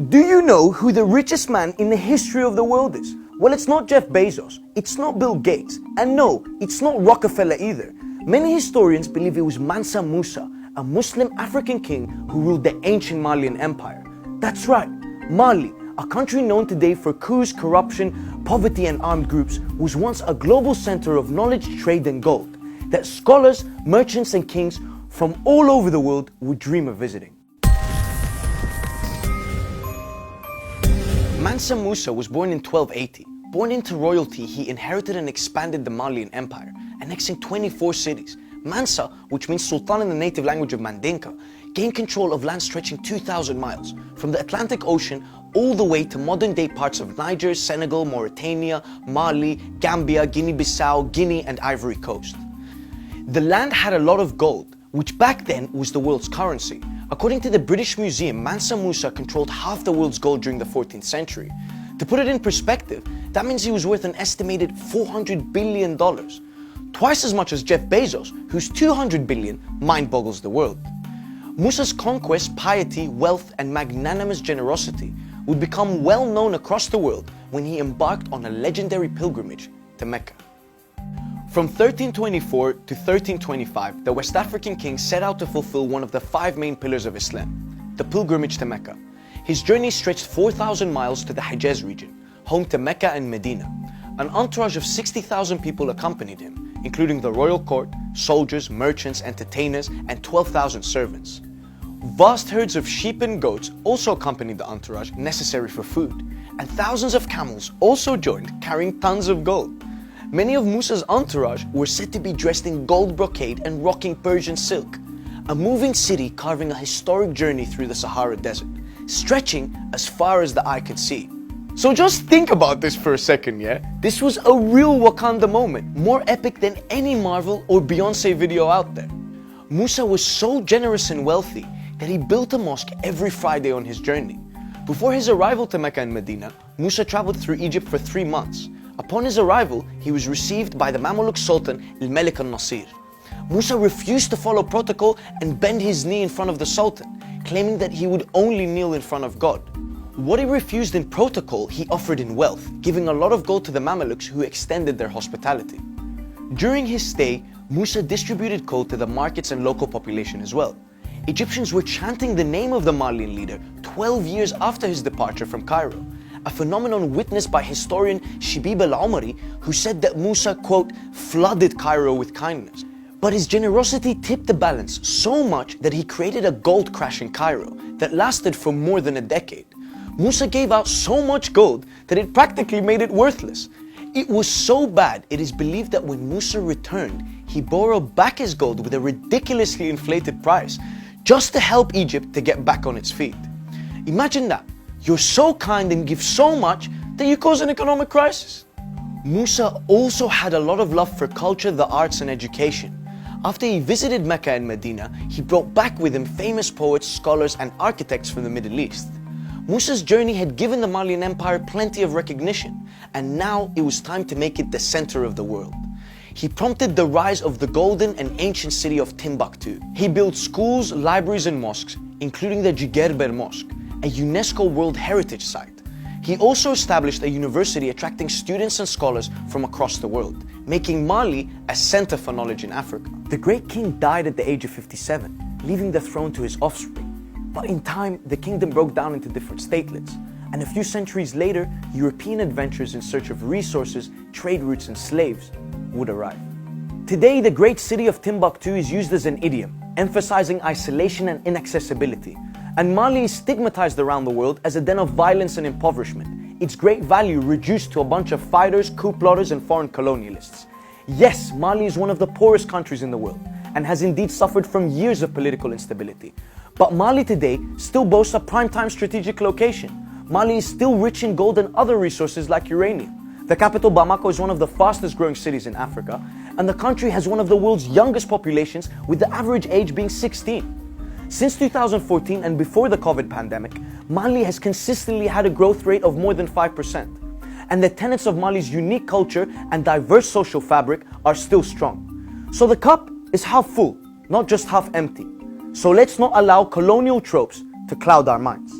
Do you know who the richest man in the history of the world is? Well, it's not Jeff Bezos, it's not Bill Gates, and no, it's not Rockefeller either. Many historians believe it was Mansa Musa, a Muslim African king who ruled the ancient Malian Empire. That's right, Mali, a country known today for coups, corruption, poverty and armed groups, was once a global center of knowledge, trade and gold that scholars, merchants and kings from all over the world would dream of visiting. Mansa Musa was born in 1280. Born into royalty, he inherited and expanded the Malian Empire, annexing 24 cities. Mansa, which means Sultan in the native language of Mandinka, gained control of land stretching 2,000 miles, from the Atlantic Ocean all the way to modern-day parts of Niger, Senegal, Mauritania, Mali, Gambia, Guinea-Bissau, Guinea and Ivory Coast. The land had a lot of gold, which back then was the world's currency. According to the British Museum, Mansa Musa controlled half the world's gold during the 14th century. To put it in perspective, that means he was worth an estimated $400 billion. Twice as much as Jeff Bezos, whose $200 billion mind-boggles the world. Musa's conquest, piety, wealth and magnanimous generosity would become well known across the world when he embarked on a legendary pilgrimage to Mecca. From 1324 to 1325, the West African king set out to fulfill one of the 5 main pillars of Islam, the pilgrimage to Mecca. His journey stretched 4,000 miles to the Hejaz region, home to Mecca and Medina. An entourage of 60,000 people accompanied him, including the royal court, soldiers, merchants, entertainers, and 12,000 servants. Vast herds of sheep and goats also accompanied the entourage necessary for food, and thousands of camels also joined, carrying tons of gold. Many of Musa's entourage were said to be dressed in gold brocade and rocking Persian silk, a moving city carving a historic journey through the Sahara Desert, stretching as far as the eye could see. So just think about this for a second, yeah? This was a real Wakanda moment, more epic than any Marvel or Beyonce video out there. Musa was so generous and wealthy that he built a mosque every Friday on his journey. Before his arrival to Mecca and Medina, Musa traveled through Egypt for 3 months. Upon his arrival, he was received by the Mamluk Sultan al-Malik al-Nasir. Musa refused to follow protocol and bend his knee in front of the Sultan, claiming that he would only kneel in front of God. What he refused in protocol, he offered in wealth, giving a lot of gold to the Mamluks who extended their hospitality. During his stay, Musa distributed gold to the markets and local population as well. Egyptians were chanting the name of the Malian leader 12 years after his departure from Cairo, a phenomenon witnessed by historian Shibib al-Omari, who said that Musa, quote, flooded Cairo with kindness. But his generosity tipped the balance so much that he created a gold crash in Cairo that lasted for more than a decade. Musa gave out so much gold that it practically made it worthless. It was so bad, it is believed that when Musa returned, he borrowed back his gold with a ridiculously inflated price, just to help Egypt to get back on its feet. Imagine that. You're so kind and give so much that you cause an economic crisis. Musa also had a lot of love for culture, the arts and education. After he visited Mecca and Medina, he brought back with him famous poets, scholars and architects from the Middle East. Musa's journey had given the Malian Empire plenty of recognition, and now it was time to make it the center of the world. He prompted the rise of the golden and ancient city of Timbuktu. He built schools, libraries and mosques, including the Jigerber Mosque, a UNESCO World Heritage Site. He also established a university attracting students and scholars from across the world, making Mali a center for knowledge in Africa. The great king died at the age of 57, leaving the throne to his offspring. But in time, the kingdom broke down into different statelets, and a few centuries later, European adventurers in search of resources, trade routes and slaves would arrive. Today, the great city of Timbuktu is used as an idiom, emphasizing isolation and inaccessibility. And Mali is stigmatized around the world as a den of violence and impoverishment, its great value reduced to a bunch of fighters, coup plotters and foreign colonialists. Yes, Mali is one of the poorest countries in the world and has indeed suffered from years of political instability. But Mali today still boasts a prime-time strategic location. Mali is still rich in gold and other resources like uranium. The capital Bamako is one of the fastest growing cities in Africa, and the country has one of the world's youngest populations, with the average age being 16. Since 2014 and before the COVID pandemic, Mali has consistently had a growth rate of more than 5%. And the tenets of Mali's unique culture and diverse social fabric are still strong. So the cup is half full, not just half empty. So let's not allow colonial tropes to cloud our minds.